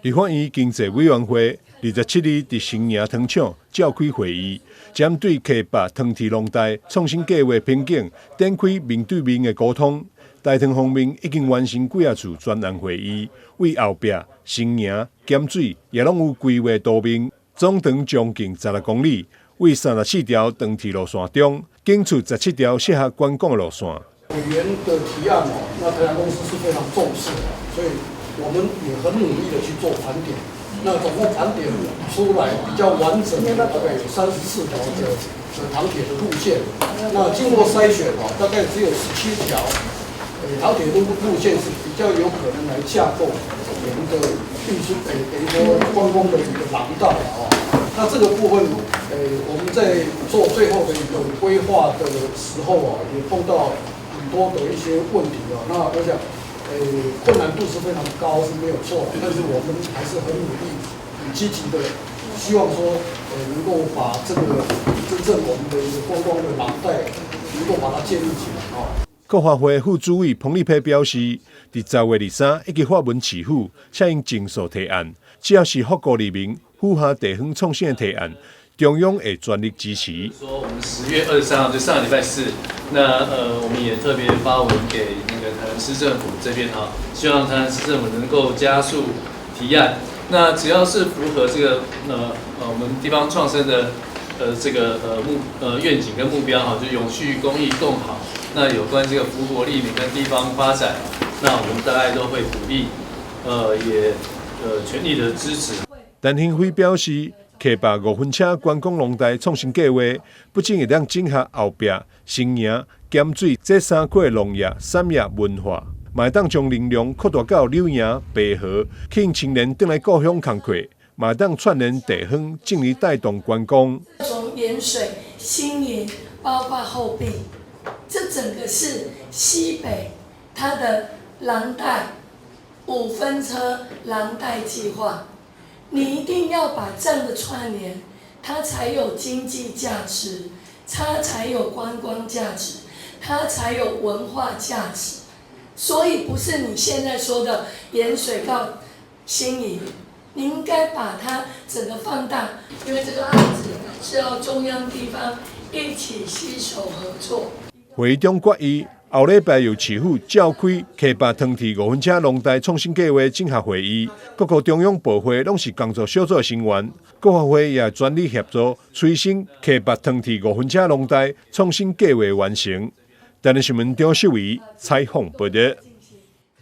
立法院经济委员会27日伫新营糖厂召开会议，针对溪坝糖铁农代创新计划瓶颈，展开面对面的沟通。台糖方面已经完成几次专案会议，为后壁新营、咸水也拢有规划图面，总长将近16公里，为34条糖铁路线中拣出17条适合观光的路线。委员的提案那台糖公司是非常重视的，所以我们也很努力的去做盘点。那总共盘点出来比较完整的，大概有34条的糖铁的路线。那经过筛选大概只有17条。糖铁路线是比较有可能来架构我们的运输，等于说观光的一个廊道那这个部分，我们在做最后的一个规划的时候也碰到很多的一些问题那我想，困难度是非常高是没有错，但是我们还是很努力、很积极的，希望说，能够把这个真正我们的一个观光的廊带，能够把它建立起来国发会副主委彭立培表示，伫10月23已经发文辞府，请因尽速提案，只要是福国利民、符合地方创新的提案，中央会全力支持。说我们10月23号就上个礼拜4，那我们也特别发文给那个台南市政府这边希望台南市政府能够加速提案。那只要是符合这个我们地方创生的这个愿景跟目标就永续公益共好。那有关这个福国利民跟地方发展，那我们大概都会鼓励，也全力的支持。陈兴辉表示，溪坝5分车观光农代创新计划，不仅会当整合后壁新营、咸水这3块农业、产业文化，嘛会当将能量扩大到柳营、白河，吸引青年回来故乡工作，嘛会当串联地方，进而带动观光。从盐水、新营，包括后壁。这整个是西北它的廊带5分车廊带计划，你一定要把这样的串联，它才有经济价值，它才有观光价值，它才有文化价值。所以不是你现在说的盐水到新营，你应该把它整个放大，因为这个案子是要中央地方一起携手合作。会议中决议，后礼拜由市府召开溪坝糖铁5分车农代创新计划整合会议，各个中央部会拢是工作小组成员，国发会也全力协助催生溪坝糖铁5分车农代创新计划完成。台南新闻张秀仪采访报道。